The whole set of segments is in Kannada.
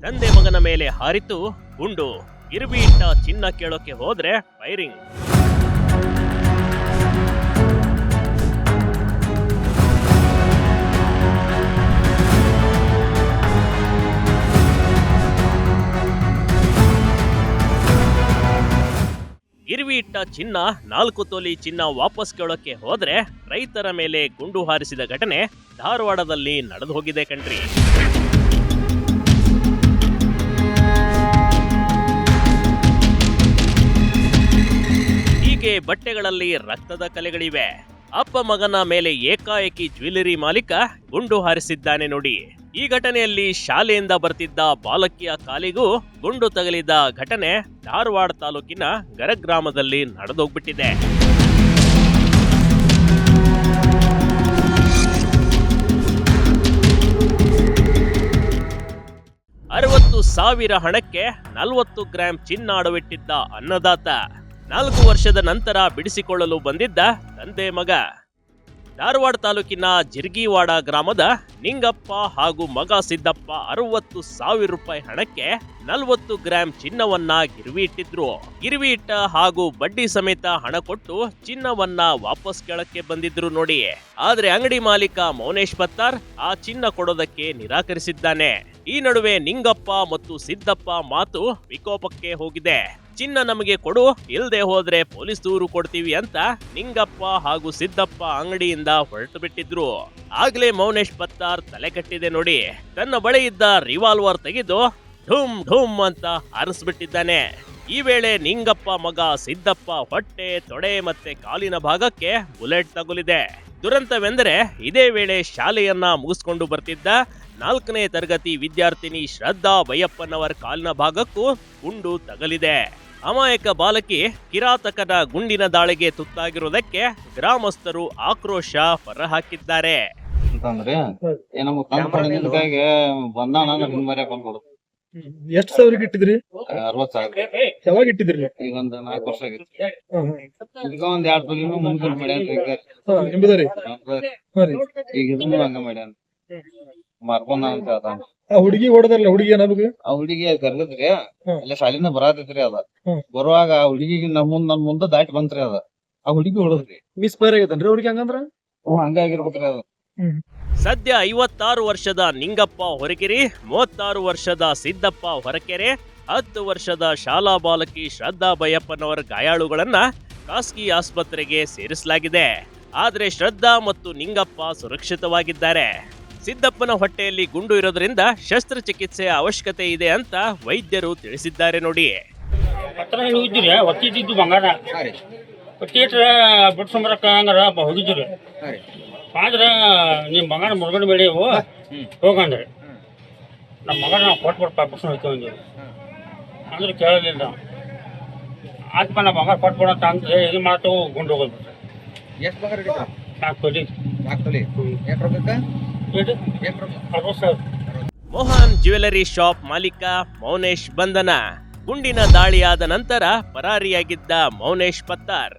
ತಂದೆ ಮಗನ ಮೇಲೆ ಹಾರಿತು ಗುಂಡು. ಗಿರ್ವಿ ಇಟ್ಟ ಚಿನ್ನ ಕೇಳೋಕೆ ಹೋದ್ರೆ ಫೈರಿಂಗ್. ಗಿರ್ವಿ ಇಟ್ಟ ಚಿನ್ನ 4 ತೊಲಿ ಚಿನ್ನ ವಾಪಸ್ ಕೇಳೋಕೆ ಹೋದ್ರೆ ರೈತರ ಮೇಲೆ ಗುಂಡು ಹಾರಿಸಿದ ಘಟನೆ ಧಾರವಾಡದಲ್ಲಿ ನಡೆದು ಹೋಗಿದೆ ಕಣ್ರಿ. ಹೀಗೆ ಬಟ್ಟೆಗಳಲ್ಲಿ ರಕ್ತದ ಕಲೆಗಳಿವೆ. ಅಪ್ಪ ಮಗನ ಮೇಲೆ ಏಕಾಏಕಿ ಜ್ಯುವೆಲರಿ ಮಾಲೀಕ ಗುಂಡು ಹಾರಿಸಿದ್ದಾನೆ ನೋಡಿ. ಈ ಘಟನೆಯಲ್ಲಿ ಶಾಲೆಯಿಂದ ಬರ್ತಿದ್ದ ಬಾಲಕಿಯ ಕಾಲಿಗೂ ಗುಂಡು ತಗಲಿದ ಘಟನೆ ಧಾರವಾಡ ತಾಲೂಕಿನ ಗರಗ್ರಾಮದಲ್ಲಿ ನಡೆದೋಗ್ಬಿಟ್ಟಿದೆ. 60,000 ಹಣಕ್ಕೆ 40 ಗ್ರಾಂ ಚಿನ್ನ ಅಡವಿಟ್ಟಿದ್ದ ಅನ್ನದಾತ. 4 ವರ್ಷದ ನಂತರ ಬಿಡಿಸಿಕೊಳ್ಳಲು ಬಂದಿದ್ದ ತಂದೆ ಮಗ. ಧಾರವಾಡ ತಾಲೂಕಿನ ಜಿರ್ಗಿವಾಡ ಗ್ರಾಮದ ನಿಂಗಪ್ಪ ಹಾಗೂ ಮಗ ಸಿದ್ದಪ್ಪ 60,000 ರೂಪಾಯಿ ಹಣಕ್ಕೆ 40 ಗ್ರಾಂ ಚಿನ್ನವನ್ನ ಗಿರ್ವಿ ಇಟ್ಟಿದ್ರು. ಗಿರ್ವಿ ಇಟ್ಟ ಹಾಗೂ ಬಡ್ಡಿ ಸಮೇತ ಹಣ ಕೊಟ್ಟು ಚಿನ್ನವನ್ನ ವಾಪಸ್ ಕೇಳಕ್ಕೆ ಬಂದಿದ್ರು ನೋಡಿ. ಆದ್ರೆ ಅಂಗಡಿ ಮಾಲೀಕ ಮೌನೇಶ್ ಪತ್ತಾರ್ ಆ ಚಿನ್ನ ಕೊಡೋದಕ್ಕೆ ನಿರಾಕರಿಸಿದ್ದಾನೆ. ಈ ನಡುವೆ ನಿಂಗಪ್ಪ ಮತ್ತು ಸಿದ್ದಪ್ಪ ಮಾತು ವಿಕೋಪಕ್ಕೆ ಹೋಗಿದೆ. ಚಿನ್ನ ನಮಗೆ ಕೊಡು, ಇಲ್ದೆ ಹೋದ್ರೆ ಪೊಲೀಸ್ ದೂರು ಕೊಡ್ತೀವಿ ಅಂತ ನಿಂಗಪ್ಪ ಹಾಗೂ ಸಿದ್ದಪ್ಪ ಅಂಗಡಿಯಿಂದ ಹೊರಟು ಬಿಟ್ಟಿದ್ರು. ಆಗ್ಲೇ ಮೌನೇಶ್ ಪತ್ತಾರ್ ತಲೆ ಕಟ್ಟಿದೆ ನೋಡಿ. ತನ್ನ ಬಳಿ ಇದ್ದ ರಿವಾಲ್ವರ್ ತೆಗೆದು ಢೂಮ್ ಢೂಮ್ ಅಂತ ಹಾರಿಸ್ಬಿಟ್ಟಿದ್ದಾನೆ. ಈ ವೇಳೆ ನಿಂಗಪ್ಪ ಮಗ ಸಿದ್ದಪ್ಪ ಹೊಟ್ಟೆ, ತೊಡೆ ಮತ್ತೆ ಕಾಲಿನ ಭಾಗಕ್ಕೆ ಬುಲೆಟ್ ತಗುಲಿದೆ. ದುರಂತವೆಂದರೆ ಇದೇ ವೇಳೆ ಶಾಲೆಯನ್ನ ಮುಗಿಸ್ಕೊಂಡು ಬರ್ತಿದ್ದ 4ನೇ ತರಗತಿ ವಿದ್ಯಾರ್ಥಿನಿ ಶ್ರದ್ಧಾ ಬೈಯಪ್ಪನವರ ಕಾಲಿನ ಭಾಗಕ್ಕೂ ಗುಂಡು ತಗಲಿದೆ. ಅಮಾಯಕ ಬಾಲಕಿ ಕಿರಾತಕನ ಗುಂಡಿನ ದಾಳಿಗೆ ತುತ್ತಾಗಿರುವುದಕ್ಕೆ ಗ್ರಾಮಸ್ಥರು ಆಕ್ರೋಶ ಹೊರಹಾಕಿದ್ದಾರೆ. ಎಷ್ಟು ಸಾವಿರಕ್ಕೆ ಇಟ್ಟಿದ್ರಿ? 60,000. ಯಾವಾಗ ಇಟ್ಟಿದ್ರಿ? ಈಗ ಒಂದು 4 ವರ್ಷ ಆಗಿತ್ತು. ಈಗ ಒಂದ್ 2 ತೊಲಿ ಮುಂದೆ ಮಾಡ್ಯಾರ. ನಿಮ್ದರಿ ಈಗ ಇದನ್ನು ಹಂಗ ಮಾಡ್ಯಾನ ಮಾರ್ಕೊಂಡ ಅಂತ ಅದ. ಆ ಹುಡುಗಿ ಹೊಡೆದಲ್ಲ, ಹುಡುಗಿ ಏನಾದ್ರು ಆ ಹುಡುಗಿ ಕರ್ಗದ್ರಿ ಅಲ್ಲ ಶಾಲಿಂದ ಬರಾತೈತ್ರಿ. ಅದ ಬರುವಾಗ ಆ ಹುಡುಗಿಗೆ ನನ್ ಮುಂದೆ ದಾಟಿ ಬಂತ್ರಿ. ಅದ ಆ ಹುಡುಗಿ ಹೊಡದ್ರಿ ಮಿಸ್ ಫೈರ್ ಆಗೈತನ್ರಿ ಅವ್ರಿಗೆ. ಹಂಗಂದ್ರ ಹಂಗಾಗಿರ್ಬೇಕ್ರಿ ಅದು. ಸದ್ಯ 56 ವರ್ಷದ ನಿಂಗಪ್ಪ ಹೊರಕೆರೆ, 36 ವರ್ಷದ ಸಿದ್ದಪ್ಪ ಹೊರಕೆರೆ, 10 ವರ್ಷದ ಶಾಲಾ ಬಾಲಕಿ ಶ್ರದ್ಧಾ ಬೈಯಪ್ಪನವರ ಗಾಯಾಳುಗಳನ್ನ ಖಾಸಗಿ ಆಸ್ಪತ್ರೆಗೆ ಸೇರಿಸಲಾಗಿದೆ. ಆದ್ರೆ ಶ್ರದ್ಧಾ ಮತ್ತು ನಿಂಗಪ್ಪ ಸುರಕ್ಷಿತವಾಗಿದ್ದಾರೆ. ಸಿದ್ದಪ್ಪನ ಹೊಟ್ಟೆಯಲ್ಲಿ ಗುಂಡು ಇರೋದ್ರಿಂದ ಶಸ್ತ್ರಚಿಕಿತ್ಸೆ ಅವಶ್ಯಕತೆ ಇದೆ ಅಂತ ವೈದ್ಯರು ತಿಳಿಸಿದ್ದಾರೆ ನೋಡಿ. ಒತ್ತಿದ್ದು ಬಂಗಾರ ಬಿಡ್ಸಂಬರಕ್ಕ ಹಂಗಾರ ಹೋಗಿದ್ರಿ. ಆದ್ರೆ ನಿಮ್ಮ ಬಂಗಾರ ಮುರುಗಡೆ ಬೇಡಿ ಹೋಗಂದ್ರಿ. ನಮ್ಮ ಮಗ ನಾವು ಕೊಟ್ಬಿಡ್ಪ ಬಿಡ್ಸೋಣ ಹೋಗ್ತೀವಿ ಅಂದ್ರೆ ಕೇಳಲಿಲ್ಲ. ಆತ್ಮ ನಮ್ಮ ಬಂಗಾರ ಕೊಟ್ಬಿಡಂತ ಅಂದ್ರೆ ಇದು ಮಾತು ಗುಂಡು ಹೋಗೋದ್ಬಿಟ್ರೆ. ಎಷ್ಟು ಬಂಗಾರ ಹಿಡಿತ? 4 ತೊಲಿ. ಮೋಹನ್ ಜ್ಯುವೆಲರಿ ಶಾಪ್ ಮಾಲೀಕ ಮೌನೇಶ್ ಬಂಧನ. ಗುಂಡಿನ ದಾಳಿಯಾದ ನಂತರ ಪರಾರಿಯಾಗಿದ್ದ ಮೌನೇಶ್ ಪತ್ತಾರ್.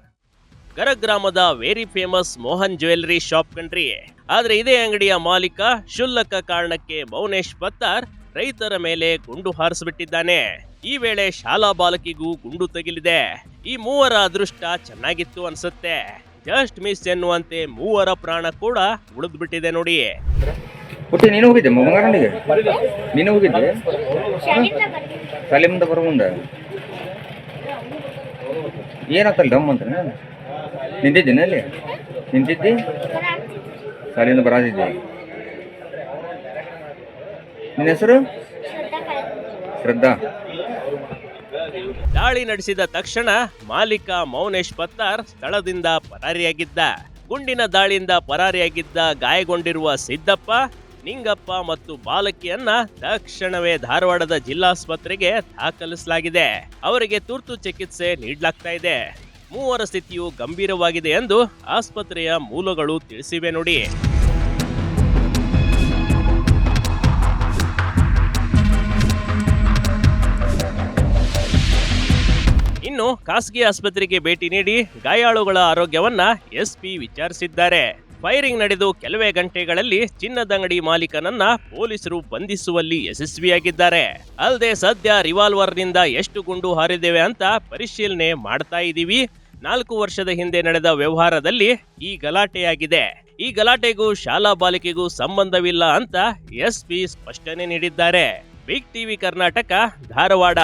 ಗರಗ್ರಾಮದ very famous Mohan jewellery shop ಕಣ್ರಿ. ಆದ್ರೆ ಇದೇ ಅಂಗಡಿಯ ಮಾಲೀಕ ಕ್ಷುಲ್ಲಕ ಕಾರಣಕ್ಕೆ ಮೌನೇಶ್ ಪತ್ತಾರ್ ರೈತರ ಮೇಲೆ ಗುಂಡು ಹಾರಿಸಿಬಿಟ್ಟಿದ್ದಾನೆ. ಈ ವೇಳೆ ಶಾಲಾ ಬಾಲಕಿಗೂ ಗುಂಡು ತಗಿಲಿದೆ. ಈ ಮೂವರ ಅದೃಷ್ಟ ಚೆನ್ನಾಗಿತ್ತು ಅನ್ಸುತ್ತೆ. ಜಸ್ಟ್ ಮಿಸ್ ಎನ್ನುವಂತೆ ಮೂವರ ಪ್ರಾಣ ಕೂಡ ಉಳಿದು ಬಿಟ್ಟಿದೆ ನೋಡಿ. ಹುಟ್ಟಿ ನೀನು ಹೋಗಿದ್ದೆ ಮಂಗಾರನಿಗೆ? ನೀನು ಹೋಗಿದ್ದೆ ಶಾಲೆಯಿಂದ ಬರೋ ಮುಂದೆ ಏನಾಗ್ತಲ್ಲ ಡಮ್ ಅಂತ ನಿಂತಿದ್ದೇನೆ ಅಲ್ಲಿ? ನಿಂತಿದ್ದಿ ಶಾಲೆಯಿಂದ ಬರಾದಿದ್ದೆ. ನಿನ್ನ ಹೆಸರು? ಶ್ರದ್ಧಾ. ದಾಳಿ ನಡೆಸಿದ ತಕ್ಷಣ ಮಾಲೀಕ ಮೌನೇಶ್ ಪತ್ತಾರ್ ಸ್ಥಳದಿಂದ ಪರಾರಿಯಾಗಿದ್ದ. ಗುಂಡಿನ ದಾಳಿಯಿಂದ ಪರಾರಿಯಾಗಿದ್ದ ಗಾಯಗೊಂಡಿರುವ ಸಿದ್ದಪ್ಪ, ನಿಂಗಪ್ಪ ಮತ್ತು ಬಾಲಕಿಯನ್ನ ತಕ್ಷಣವೇ ಧಾರವಾಡದ ಜಿಲ್ಲಾಸ್ಪತ್ರೆಗೆ ದಾಖಲಿಸಲಾಗಿದೆ. ಅವರಿಗೆ ತುರ್ತು ಚಿಕಿತ್ಸೆ ನೀಡಲಾಗ್ತಾ ಇದೆ. ಮೂವರ ಸ್ಥಿತಿಯು ಗಂಭೀರವಾಗಿದೆ ಎಂದು ಆಸ್ಪತ್ರೆಯ ಮೂಲಗಳು ತಿಳಿಸಿವೆ ನೋಡಿ. ಇನ್ನು ಖಾಸಗಿ ಆಸ್ಪತ್ರೆಗೆ ಭೇಟಿ ನೀಡಿ ಗಾಯಾಳುಗಳ ಆರೋಗ್ಯವನ್ನ ಎಸ್ಪಿ ವಿಚಾರಿಸಿದ್ದಾರೆ. ಫೈರಿಂಗ್ ನಡೆದು ಕೆಲವೇ ಗಂಟೆಗಳಲ್ಲಿ ಚಿನ್ನದಂಗಡಿ ಮಾಲೀಕನನ್ನ ಪೊಲೀಸರು ಬಂಧಿಸುವಲ್ಲಿ ಯಶಸ್ವಿಯಾಗಿದ್ದಾರೆ. ಅಲ್ಲದೆ ಸದ್ಯ ರಿವಾಲ್ವರ್ನಿಂದ ಎಷ್ಟು ಗುಂಡು ಹಾರಿದ್ದೇವೆ ಅಂತ ಪರಿಶೀಲನೆ ಮಾಡ್ತಾ ಇದ್ದೀವಿ. 4 ವರ್ಷದ ಹಿಂದೆ ನಡೆದ ವ್ಯವಹಾರದಲ್ಲಿ ಈ ಗಲಾಟೆಯಾಗಿದೆ. ಈ ಗಲಾಟೆಗೂ ಶಾಲಾ ಬಾಲಿಕೆಗೂ ಸಂಬಂಧವಿಲ್ಲ ಅಂತ ಎಸ್ಪಿ ಸ್ಪಷ್ಟನೆ ನೀಡಿದ್ದಾರೆ. Big TV Karnataka, Dharwad.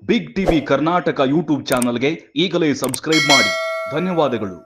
Big TV Karnataka YouTube ಚಾನಲ್ಗೆ ಈಗಲೇ ಸಬ್ಸ್ಕ್ರೈಬ್ ಮಾಡಿ. ಧನ್ಯವಾದಗಳು.